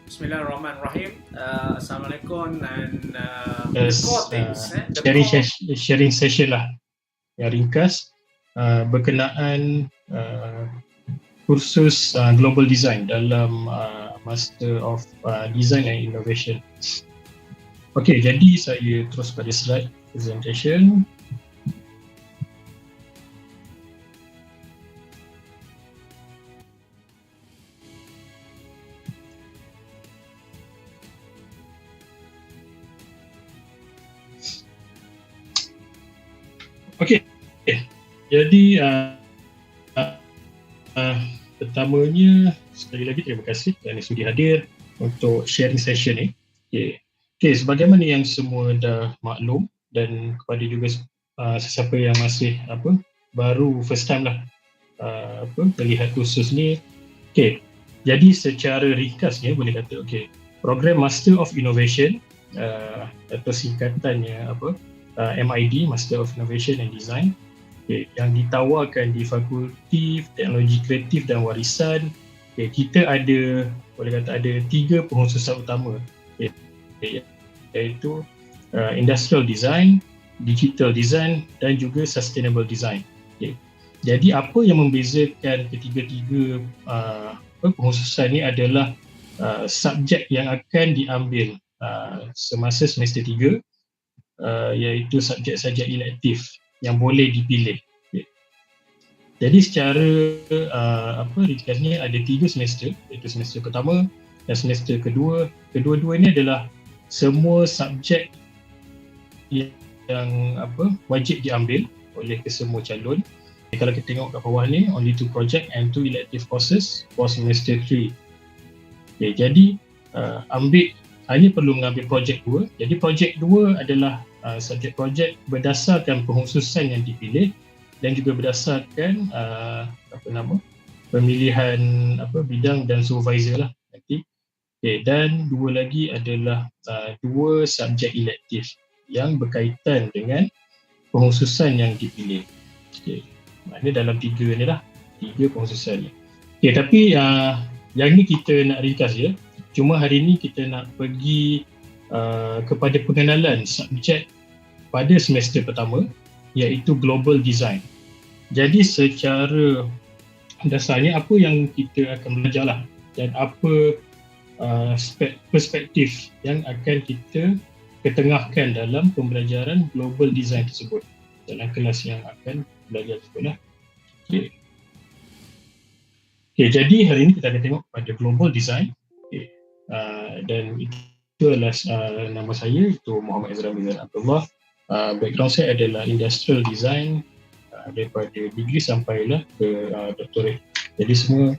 Bismillahirrahmanirrahim. Assalamualaikum and the core As things, the core sharing session lah yang ringkas berkenaan kursus Global Design dalam Master of Design and Innovation. Okey, jadi saya terus pada slide presentation. Okey, jadi pertamanya sekali lagi terima kasih kerana sudi hadir untuk sharing session ni. Okey, sebagaimana yang semua dah maklum dan kepada juga sesiapa yang masih baru first time lah melihat kursus ni. Okey, jadi secara ringkasnya boleh kata program Master of Innovation atau singkatannya MID, Master of Innovation and Design, yang ditawarkan di Fakulti Teknologi Kreatif dan Warisan. Kita ada, boleh kata ada 3 pengkhususan utama, iaitu Industrial Design, Digital Design dan juga Sustainable Design. Jadi apa yang membezakan ketiga-tiga pengkhususan ni adalah subjek yang akan diambil semasa semester 3, iaitu subjek-subjek elektif yang boleh dipilih. Jadi secara ringkasnya ada 3 semester, iaitu semester pertama dan semester kedua. Kedua-dua ini adalah semua subjek yang wajib diambil oleh kesemua calon. Kalau kita tengok kat bawah ni, only 2 project and 2 elective courses for semester 3. Jadi hanya perlu mengambil projek 2. Jadi projek 2 adalah subjek projek berdasarkan pengkhususan yang dipilih dan juga berdasarkan pemilihan bidang dan supervisor lah nanti. Dan 2 lagi adalah 2 subjek elektif yang berkaitan dengan pengkhususan yang dipilih. Maknanya dalam 3 ni lah, 3 pengkhususan ni. Tapi yang ni kita nak ringkas je. Cuma hari ni kita nak pergi kepada pengenalan subjek pada semester pertama, iaitu Global Design. Jadi secara dasarnya apa yang kita akan belajar lah, dan apa perspektif yang akan kita ketengahkan dalam pembelajaran Global Design tersebut dalam kelas yang akan belajar tersebut lah. Jadi hari ini kita akan tengok pada Global Design. Dan itu adalah nama saya, itu Muhammad Azram Rizal Abdullah. Background saya adalah Industrial Design daripada degree sampailah ke doctorate. Jadi semua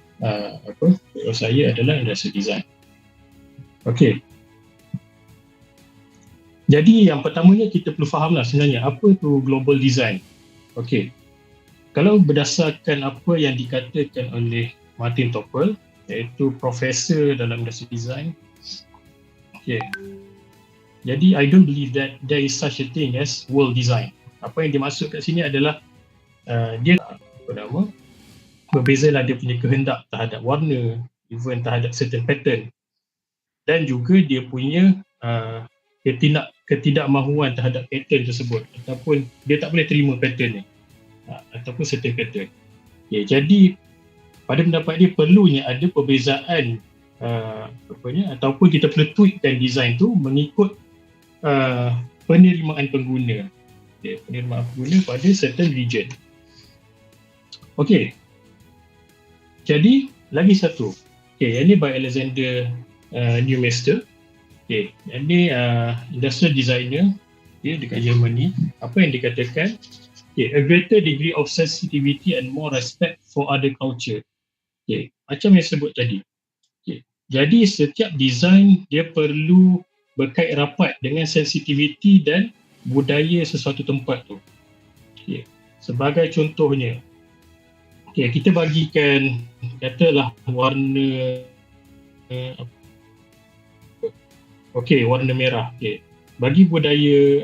background saya adalah Industrial Design. Okey. Jadi yang pertamanya kita perlu fahamlah sebenarnya apa tu Global Design. Okey. Kalau berdasarkan apa yang dikatakan oleh Martin Topol, iaitu profesor dalam Industrial Design. Jadi I don't believe that there is such a thing as world design. Apa yang dimaksud kat sini adalah dia berbezalah dia punya kehendak terhadap warna, even terhadap certain pattern, dan juga dia punya ketidakmahuan terhadap pattern tersebut, ataupun dia tak boleh terima pattern ni ataupun certain pattern. Jadi pada pendapat dia perlunya ada perbezaan ataupun kita perlu tweakkan design tu mengikut penerimaan pengguna, penerimaan pengguna pada certain region. Okey. Jadi lagi satu. Yang ni by Alexander Neumeister. Yang ni industrial designer dia dekat Germany. Apa yang dikatakan? A greater degree of sensitivity and more respect for other culture. Macam yang sebut tadi. Jadi setiap design dia perlu berkait rapat dengan sensitivity dan budaya sesuatu tempat tu. Sebagai contohnya, kita bagikan katalah warna warna merah. Bagi budaya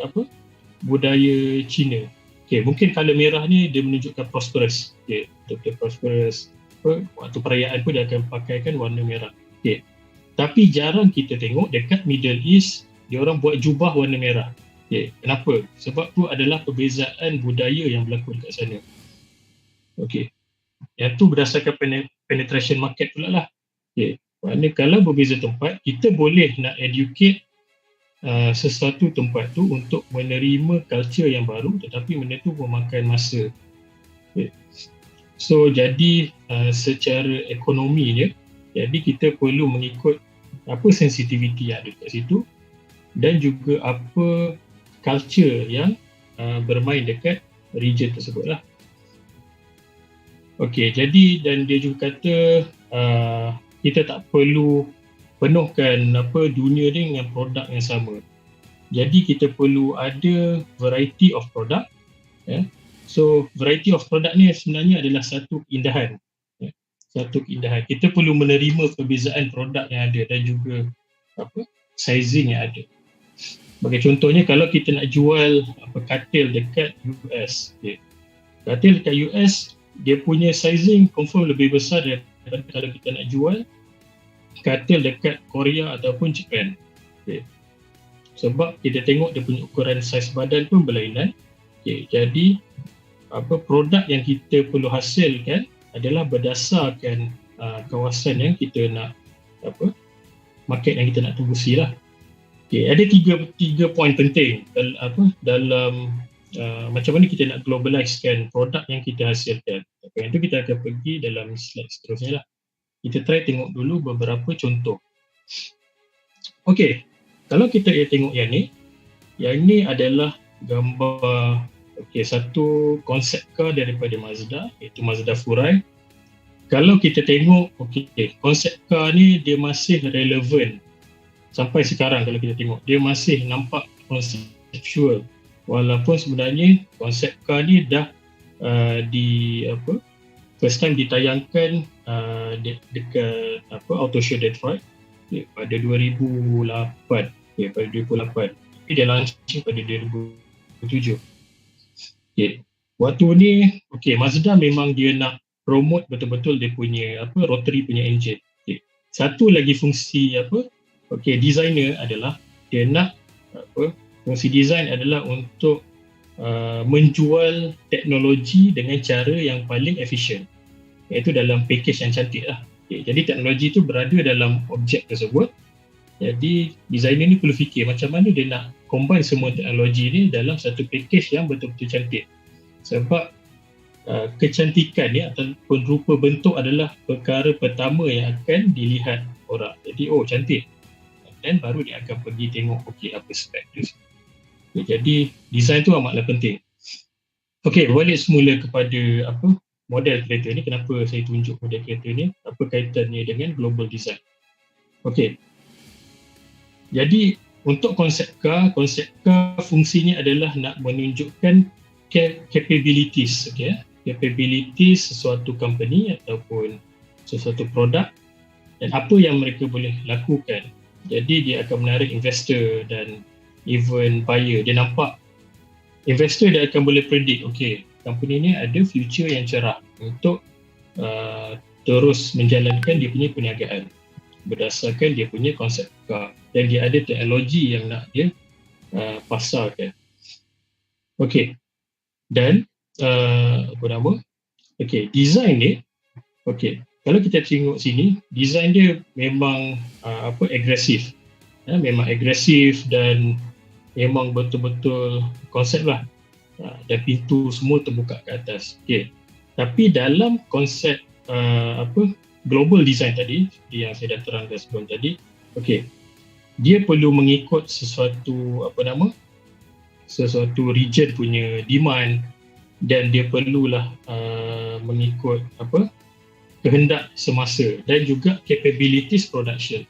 budaya Cina, mungkin color merah ni dia menunjukkan prosperous. Prosperous. Waktu perayaan pun dia akan pakaikan warna merah. Tapi jarang kita tengok dekat Middle East dia orang buat jubah warna merah. Okay. Kenapa? Sebab tu adalah perbezaan budaya yang berlaku dekat sana. Okay. Yang tu berdasarkan penetration market pula lah. Okay. Maknanya kalau berbeza tempat, kita boleh nak educate sesuatu tempat tu untuk menerima culture yang baru, tetapi benda tu memakan masa. Okay. So jadi secara ekonomi dia, jadi kita perlu mengikut apa sensitivity yang ada kat situ dan juga apa culture yang bermain dekat region tersebut lah. Okey, jadi dan dia juga kata kita tak perlu penuhkan dunia ni dengan produk yang sama. Jadi kita perlu ada variety of product. So variety of product ni sebenarnya adalah satu keindahan. Satu keindahan. Kita perlu menerima perbezaan produk yang ada dan juga sizing yang ada. Sebagai contohnya, kalau kita nak jual katil dekat US, katil dekat US dia punya sizing confirm lebih besar daripada kalau kita nak jual katil dekat Korea ataupun Japan. Sebab kita tengok dia punya ukuran saiz badan pun berlainan. Jadi produk yang kita perlu hasilkan adalah berdasarkan kawasan yang kita nak market yang kita nak tembusi lah. Ada tiga poin penting dalam macam mana kita nak globalizekan produk yang kita hasilkan. Yang itu kita akan pergi dalam slide seterusnya lah. Kita try tengok dulu beberapa contoh. Okey, kalau kita tengok yang ni adalah gambar satu konsep car daripada Mazda, iaitu Mazda Furai. Kalau kita tengok konsep car ni dia masih relevan sampai sekarang. Kalau kita tengok dia masih nampak conceptual, walaupun sebenarnya konsep car ni dah first time ditayangkan dekat Auto Show Detroit pada 2008. Pada 2008. Tapi dia launching pada 2007. Waktu ni Mazda memang dia nak promote betul-betul dia punya rotary punya engine. Satu lagi fungsi designer adalah dia nak fungsi design adalah untuk menjual teknologi dengan cara yang paling efisien, iaitu dalam package yang cantik lah. Jadi teknologi tu berada dalam objek tersebut. Jadi designer ni perlu fikir macam mana dia nak combine semua teknologi ni dalam satu package yang betul-betul cantik. Sebab kecantikan ni ataupun rupa bentuk adalah perkara pertama yang akan dilihat orang. Jadi cantik, dan baru dia akan pergi tengok apa spek dia. Jadi design tu amatlah penting. Balik semula kepada model kereta ni. Kenapa saya tunjuk model kereta ni, apa kaitannya dengan global design. Jadi untuk konsep car fungsinya adalah nak menunjukkan capabilities, capabilities sesuatu company ataupun sesuatu produk dan apa yang mereka boleh lakukan. Jadi dia akan menarik investor dan even buyer. Dia nampak investor dia akan boleh predict company ni ada future yang cerah untuk terus menjalankan dia punya perniagaan berdasarkan dia punya konsep car, dan dia ada teknologi yang nak dia pasarkan. Dan design ni kalau kita tengok sini, design dia memang agresif. Memang agresif dan memang betul-betul konsep lah. Dan pintu semua terbuka ke atas. Tapi dalam konsep global design tadi, yang saya dah terangkan sebelum tadi, dia perlu mengikut sesuatu sesuatu region punya demand, dan dia perlulah mengikut kehendak semasa dan juga capabilities production.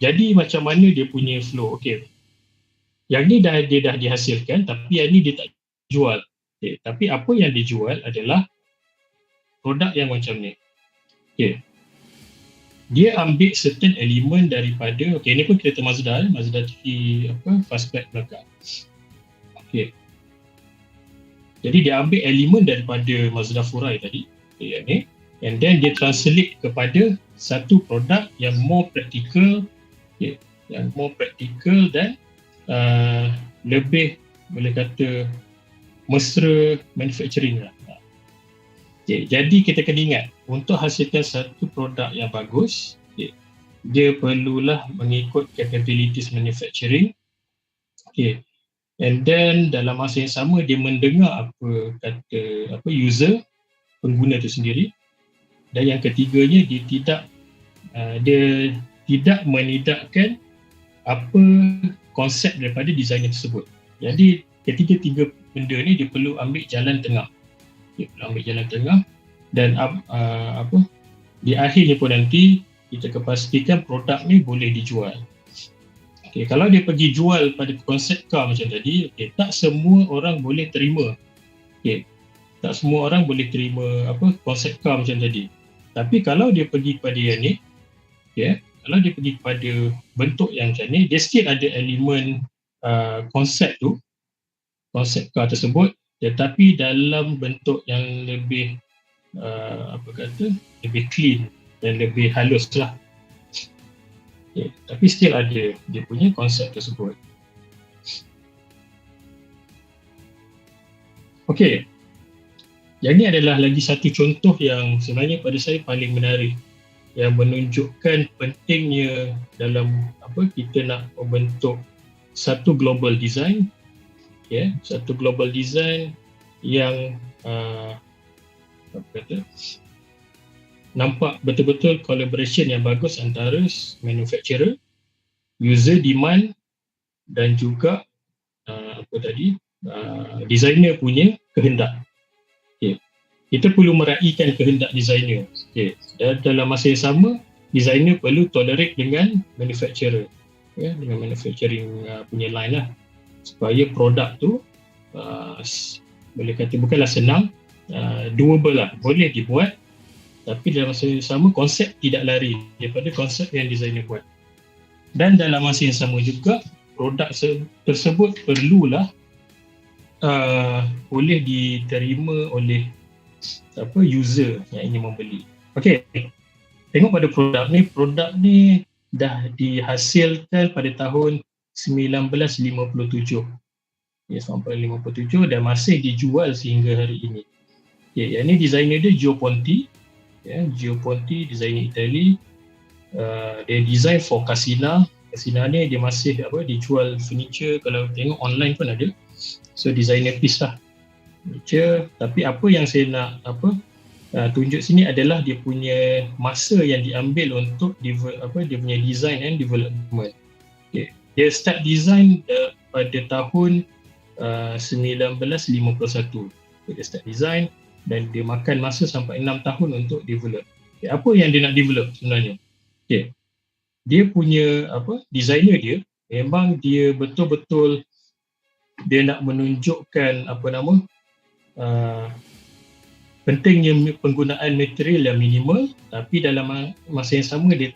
Jadi macam mana dia punya flow? Yang ni dia dah dihasilkan, tapi yang ni dia tak jual. Tapi apa yang dijual adalah produk yang macam ni. Dia ambil certain elemen daripada, ni pun kereta Mazda, Mazda 3 fastback belakang. Jadi dia ambil elemen daripada Mazda Furai tadi, yang ni, and then dia translate kepada satu produk yang more practical, dan lebih boleh kata mesra manufacturing lah. Jadi kita kena ingat, untuk hasilkan satu produk yang bagus, dia perlulah mengikut capabilities manufacturing. And then dalam masa yang sama dia mendengar apa kata user, pengguna itu sendiri. Dan yang ketiganya, dia tidak menidakkan apa konsep daripada designer tersebut. Jadi ketiga-tiga benda ni dia perlu ambil jalan tengah. Dan di akhirnya pun nanti kita kepastikan produk ni boleh dijual. Kalau dia pergi jual pada konsep car macam tadi, tak semua orang boleh terima. Tak semua orang boleh terima konsep car macam tadi. Tapi kalau dia pergi kepada yang ni, kalau dia pergi kepada bentuk yang macam ni, dia still ada elemen konsep car tersebut, tetapi dalam bentuk yang lebih lebih clean dan lebih halus lah. Tapi still ada dia punya konsep tersebut. Yang ni adalah lagi satu contoh yang sebenarnya pada saya paling menarik, yang menunjukkan pentingnya dalam kita nak membentuk satu global design, satu global design yang nampak betul-betul collaboration yang bagus antara manufacturer, user demand dan juga designer punya kehendak. Kita perlu meraihkan kehendak designer. Dan dalam masa yang sama, designer perlu tolerate dengan manufacturer, dengan manufacturing punya line lah, supaya produk tu boleh kata bukanlah senang, doable lah, boleh dibuat, tapi dalam masa yang sama konsep tidak lari daripada konsep yang designer buat. Dan dalam masa yang sama juga, produk tersebut perlulah boleh diterima oleh user yang ingin membeli. Tengok pada produk ni dah dihasilkan pada tahun 1957. Sampai 57 dan masih dijual sehingga hari ini. Yang ni designer dia Gio Ponti. Gio Ponti, designer Itali. Dia design for Casina. Casina ni dia masih dijual furniture, kalau tengok online pun ada. So designer piece lah. Tapi apa yang saya nak tunjuk sini adalah dia punya masa yang diambil untuk dia punya design and development. Dia start design pada tahun 1951. Dia start design dan dia makan masa sampai 6 tahun untuk develop. Apa yang dia nak develop sebenarnya? Dia punya designer dia memang dia betul-betul dia nak menunjukkan pentingnya penggunaan material yang minimal, tapi dalam masa yang sama dia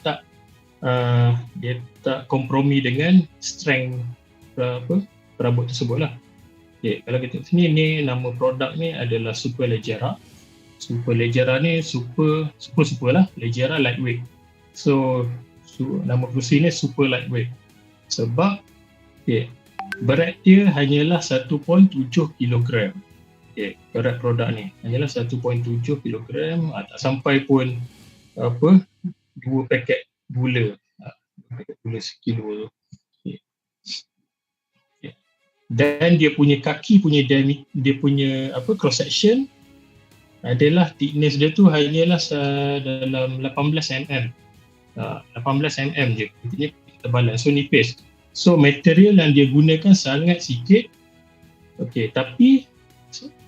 tak kompromi dengan strength perabot tersebut lah. Kalau kita sini ni nama produk ni adalah Super Leggera. Super Leggera ni super lah, Leggera lightweight. So nama kursi ni super lightweight sebab berat dia hanyalah 1.7 kg. Berat produk ni hanyalah 1.7 kg, tak sampai pun 2 paket gula, sekilo tu. Dan dia punya kaki dia punya cross section adalah thickness dia tu hanyalah dalam 18 mm. 18 mm je, intinya ketebalan, so nipis. So material yang dia gunakan sangat sikit, tapi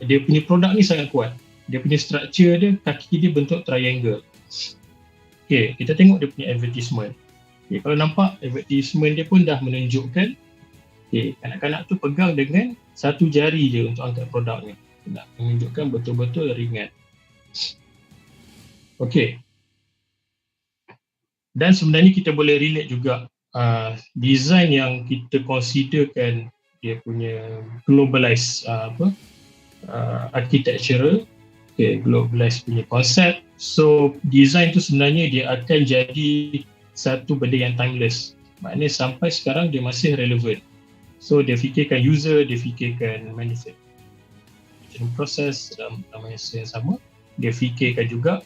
dia punya produk ni sangat kuat. Dia punya structure dia, kaki dia bentuk triangle. Kita tengok dia punya advertisement. Kalau nampak advertisement dia pun dah menunjukkan kanak-kanak tu pegang dengan satu jari je untuk angkat produk ni. Nak menunjukkan betul-betul ringan. Dan sebenarnya kita boleh relate juga design yang kita considerkan dia punya globalized architectural, globalized punya konsep, So design tu sebenarnya dia akan jadi satu benda yang timeless. Maknanya sampai sekarang dia masih relevan. So dia fikirkan user, dia fikirkan manufacturing process dalam masa yang sama. Dia fikirkan juga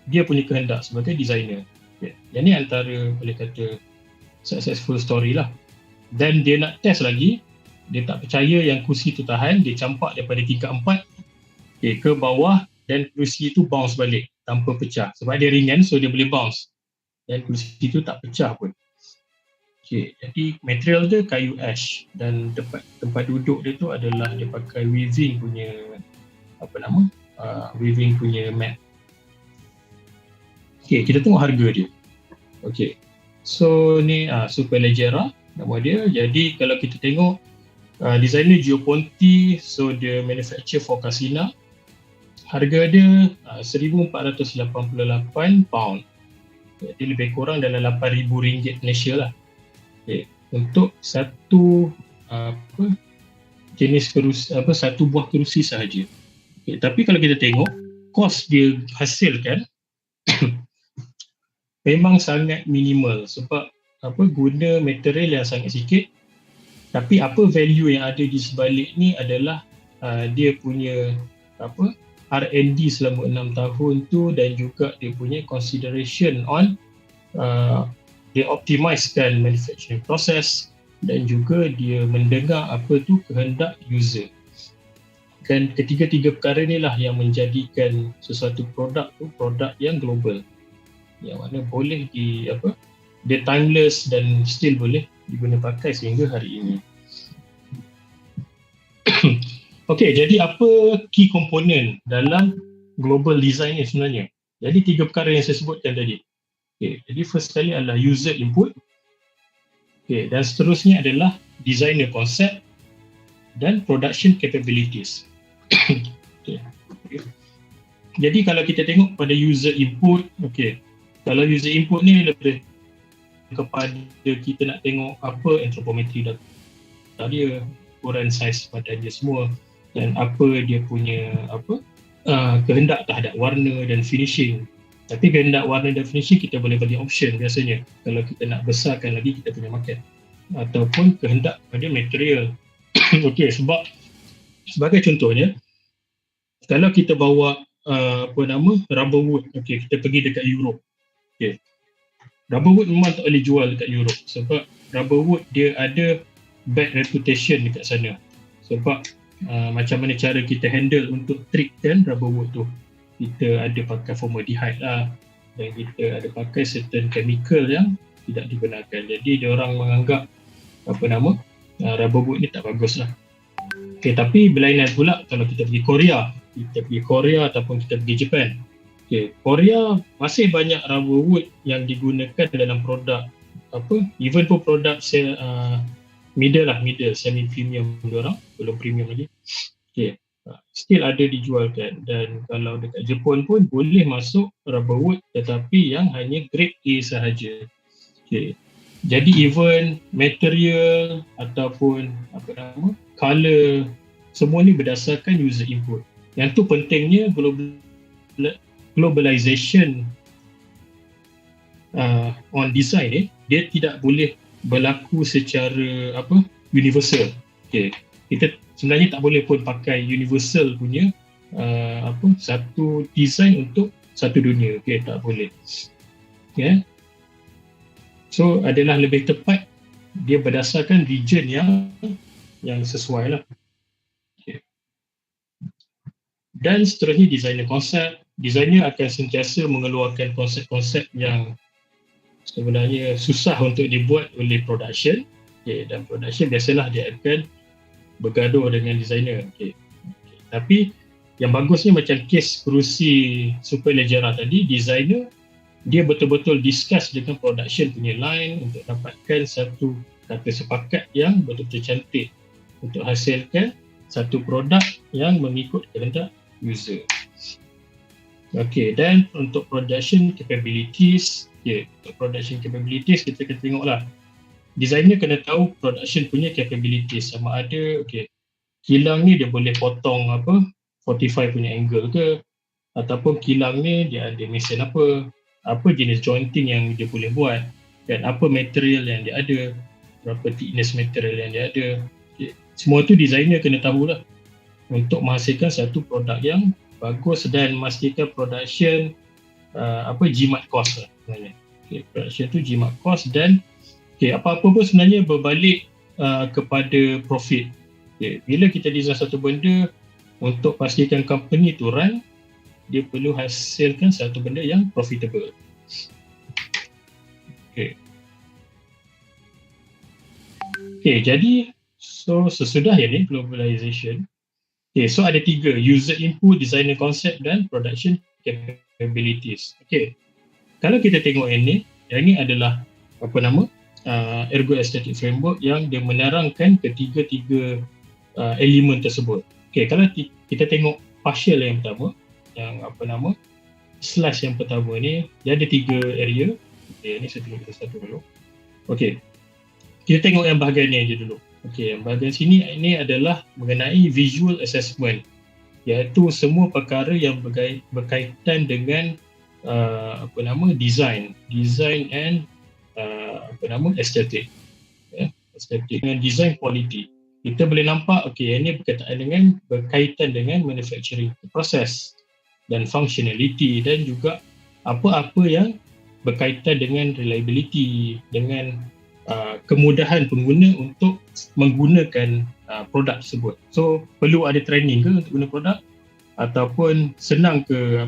dia punya kehendak sebagai designer. Yang ni antara boleh kata successful story lah. Dan dia nak test lagi, dia tak percaya yang kursi tu tahan, dia campak daripada tingkat 4 ke bawah dan kursi tu bounce balik tanpa pecah. Sebab dia ringan, so dia boleh bounce. Dan kursi tu tak pecah pun. Jadi material dia kayu ash dan tempat duduk dia tu adalah dia pakai weaving punya weaving punya mat. Kita tengok harga dia. So ni Superleggera nama dia. Jadi kalau kita tengok designer Gio Ponti, so dia manufacture for Casina. Harga dia £1,488 pound. Jadi lebih kurang dalam RM8,000 Malaysia lah. Untuk satu jenis kerusi, satu buah kerusi sahaja. Tapi kalau kita tengok kos dia hasilkan memang sangat minimal sebab guna material yang sangat sikit, tapi apa value yang ada di sebalik ni adalah dia punya R&D selama 6 tahun tu dan juga dia punya consideration on dia optimizekan manufacturing process dan juga dia mendengar kehendak user. Dan ketiga-tiga perkara ni lah yang menjadikan sesuatu produk tu produk yang global, yang mana boleh dia timeless dan still boleh diguna pakai sehingga hari ini. Jadi apa key component dalam global design ni sebenarnya? Jadi 3 perkara yang saya sebutkan tadi. Jadi first sekali adalah user input. Dan seterusnya adalah designer concept dan production capabilities. Jadi kalau kita tengok pada user input, kalau user input ni lebih kepada kita nak tengok apa anthropometry data dia, ukuran saiz badan dia semua dan apa dia punya kehendak terhadap warna dan finishing. Tapi kehendak warna dan finishing kita boleh bagi option biasanya kalau kita nak besarkan lagi kita punya market, ataupun kehendak pada material. Sebab sebagai contohnya kalau kita bawa rubber wood, kita pergi dekat Europe. Rubber wood memang tak boleh jual dekat Europe sebab rubber wood dia ada bad reputation dekat sana. Sebab macam mana cara kita handle untuk treatkan rubber wood tu, kita ada pakai formaldehyde lah dan kita ada pakai certain chemical yang tidak dibenarkan. Jadi dia orang menganggap rubber wood ni tak bagus lah. Tapi berlainan pula kalau kita pergi Korea ataupun kita pergi Japan. Korea masih banyak rubber wood yang digunakan dalam produk even pun produk middle semi premium diorang, belum premium lagi. Still ada dijualkan, dan kalau dekat Jepun pun boleh masuk rubber wood tetapi yang hanya grade A sahaja. Jadi even material ataupun color, semua ni berdasarkan user input. Yang tu pentingnya globalization on design ni, dia tidak boleh berlaku secara universal. Kita sebenarnya tak boleh pun pakai universal punya satu design untuk satu dunia. Tak boleh. So adalah lebih tepat dia berdasarkan region yang sesuai lah. Dan seterusnya designer konsep. Designer akan sentiasa mengeluarkan konsep-konsep yang sebenarnya susah untuk dibuat oleh production. Dan production biasalah dia akan bergaduh dengan designer. Tapi yang bagusnya macam kes kerusi Superleggera tadi, designer dia betul-betul discuss dengan production punya line untuk dapatkan satu kata sepakat yang betul-betul cantik untuk hasilkan satu produk yang mengikut kehendak user. Dan untuk production capabilities, untuk production capabilities kita kena tengoklah. Designer kena tahu production punya capabilities, sama ada kilang ni dia boleh potong 45 punya angle ke, ataupun kilang ni dia ada mesin apa jenis jointing yang dia boleh buat, dan apa material yang dia ada, berapa thickness material yang dia ada. Okay. Semua tu designer kena tahulah untuk menghasilkan satu produk yang bagus dan memastikan production jimat cost lah sebenarnya. Okay, production tu jimat cost dan apa-apa pun sebenarnya berbalik kepada profit. Okay, bila kita design satu benda untuk pastikan company tu run, dia perlu hasilkan satu benda yang profitable. Okay, jadi sesudah yang ni globalization, so ada 3, user input, designer concept dan production capabilities. Kalau kita tengok yang ni adalah ergo aesthetic framework yang dia menerangkan ketiga-tiga elemen tersebut. Kalau kita tengok partial yang pertama, yang slash yang pertama ni, dia ada 3 area. Ni saya tengok satu dulu. Kita tengok yang bahagian ni je dulu. Yang bahagian sini ini adalah mengenai visual assessment, iaitu semua perkara yang berkaitan dengan design and aesthetic. Aesthetic dengan design quality. Kita boleh nampak yang ini berkaitan dengan manufacturing process dan functionality, dan juga apa-apa yang berkaitan dengan reliability, dengan kemudahan pengguna untuk menggunakan produk tersebut. So perlu ada training ke untuk guna produk, ataupun senang ke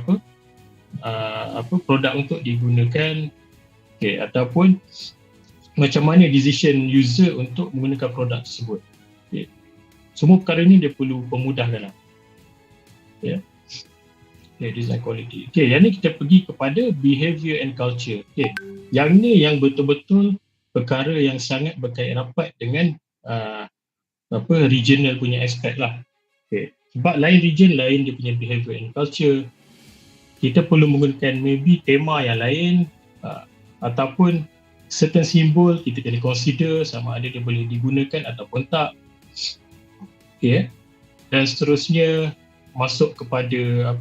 produk untuk digunakan, ataupun macam mana decision user untuk menggunakan produk tersebut. Semua perkara ni dia perlu pemudahkan lah. Design quality. Yang ni kita pergi kepada behavior and culture. Yang ni yang betul-betul perkara yang sangat berkait rapat dengan regional punya aspek lah. Sebab lain region, lain dia punya behavior and culture. Kita perlu menggunakan maybe tema yang lain, ataupun certain simbol kita kena consider sama ada dia boleh digunakan ataupun tak. Dan seterusnya masuk kepada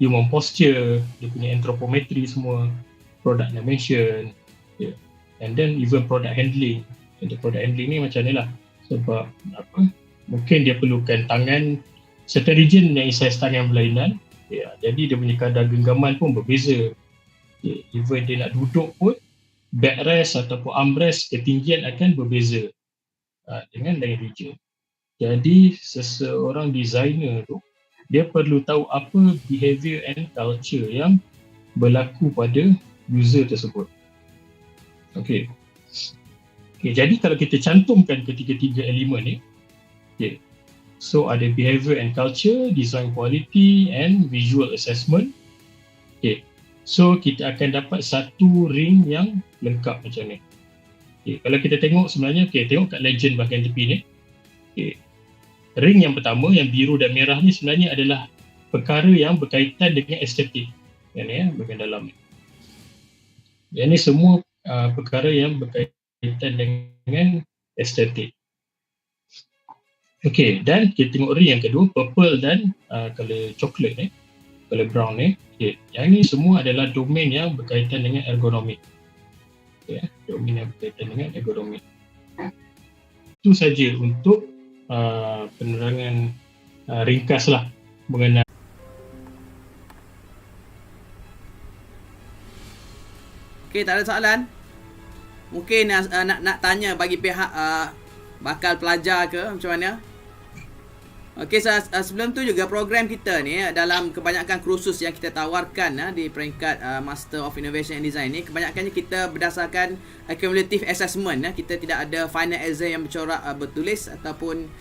human posture, dia punya anthropometry semua, product dimension, and then even product handling. Untuk product handling ni macam ni lah, sebab mungkin dia perlukan tangan, certain region yang size tangan berlainan, jadi dia punya kadar genggaman pun berbeza. Even dia nak duduk pun, backrest ataupun armrest ketinggian akan berbeza dengan lain region. Jadi seseorang designer tu, dia perlu tahu apa behavior and culture yang berlaku pada user tersebut. Jadi kalau kita cantumkan ketiga-tiga elemen ni, so ada behavior and culture, design quality and visual assessment. So kita akan dapat satu ring yang lengkap macam ni. Kalau kita tengok sebenarnya, tengok kat legend bahagian tepi ni. Ring yang pertama, yang biru dan merah ni sebenarnya adalah perkara yang berkaitan dengan estetik. Yang ni bahagian dalam ni. Yang ni semua perkara yang berkaitan dengan estetik. Dan kita tengok ring yang kedua, purple dan color coklat ni, color brown ni. Yang ni semua adalah domain yang berkaitan dengan ergonomik. Domain yang berkaitan dengan ergonomik. Itu saja untuk penerangan ringkas lah mengenai. Tak ada soalan? Mungkin nak tanya bagi pihak bakal pelajar ke macam mana? Sebelum tu juga program kita ni, dalam kebanyakan kursus yang kita tawarkan di peringkat Master of Innovation and Design ni, kebanyakannya kita berdasarkan cumulative assessment. Kita tidak ada final exam yang bercorak bertulis ataupun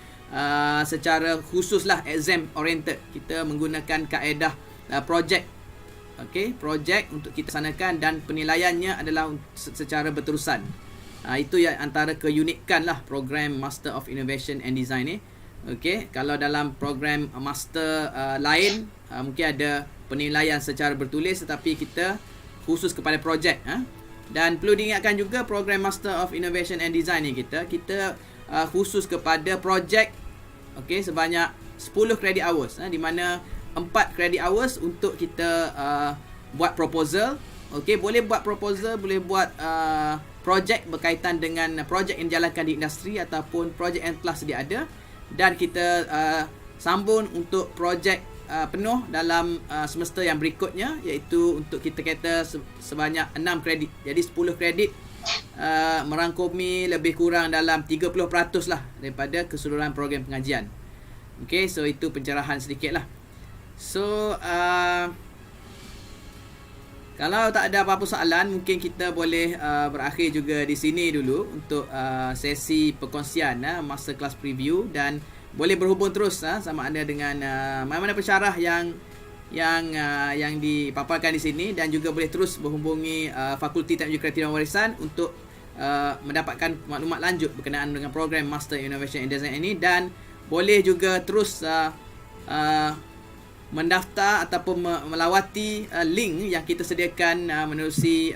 secara khusus lah exam oriented. Kita menggunakan kaedah project. Project untuk kita sanakan, dan penilaiannya adalah secara berterusan. Itu yang antara keunikan lah program Master of Innovation and Design ni. Kalau dalam program master lain mungkin ada penilaian secara bertulis, tetapi kita khusus kepada projek. Dan perlu diingatkan juga program Master of Innovation and Design ni kita khusus kepada projek sebanyak 10 credit hours, di mana 4 credit hours untuk kita buat proposal. Okey, boleh buat proposal, boleh buat projek berkaitan dengan projek yang dijalankan di industri ataupun projek yang telah sedia ada, dan kita sambung untuk projek penuh dalam semester yang berikutnya, iaitu untuk kita kata sebanyak 6 kredit. Jadi 10 kredit merangkumi lebih kurang dalam 30% lah daripada keseluruhan program pengajian. Okey, so itu pencerahan sedikit lah. So kalau tak ada apa-apa soalan, mungkin kita boleh berakhir juga di sini dulu untuk sesi perkongsian masterclass preview, dan boleh berhubung terus sama ada dengan mana-mana pensyarah yang dipaparkan di sini, dan juga boleh terus berhubungi Fakulti Teknologi Kreatif dan Warisan untuk mendapatkan maklumat lanjut berkenaan dengan program Master Innovation and Design ini, dan boleh juga terus mendaftar ataupun melawati link yang kita sediakan menerusi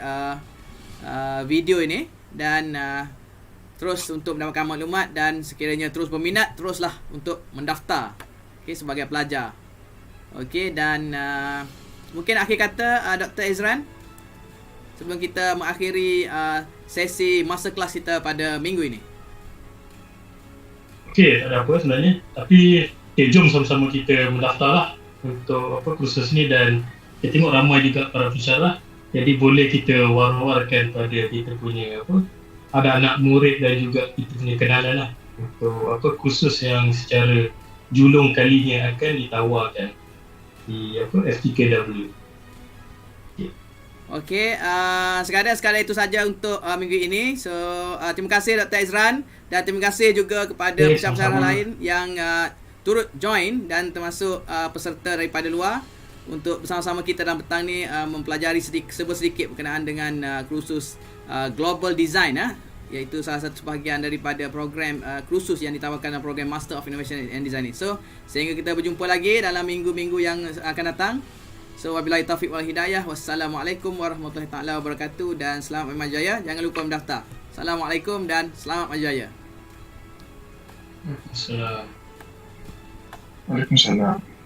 video ini, dan terus untuk mendapatkan maklumat, dan sekiranya terus berminat, teruslah untuk mendaftar sebagai pelajar. Okey, dan mungkin akhir kata Dr. Ezran sebelum kita mengakhiri sesi masterclass kita pada minggu ini. Okey, tak ada apa sebenarnya, tapi jom sama-sama kita mendaftarlah untuk kursus ni, dan kita tengok ramai juga para pensyarah, jadi boleh kita war-warkan pada kita punya ada anak murid dan juga kita punya kenalan lah untuk kursus yang secara julung kalinya akan ditawarkan di FTKW. Okey, sekadar itu saja untuk minggu ini. So terima kasih Dr. Ezran, dan terima kasih juga kepada pensyarah lain yang turut join, dan termasuk peserta daripada luar, untuk bersama-sama kita dalam petang ni mempelajari sedikit berkenaan dengan kursus Global Design, iaitu salah satu bahagian daripada program kursus yang ditawarkan dalam program Master of Innovation and Design. So sehingga kita berjumpa lagi dalam minggu-minggu yang akan datang. So wabillahi taufiq wal hidayah. Wassalamualaikum warahmatullahi taala wabarakatuh, dan selamat maju jaya. Jangan lupa mendaftar. Assalamualaikum dan selamat maju jaya. Assalamualaikum. Waalaikumsalam.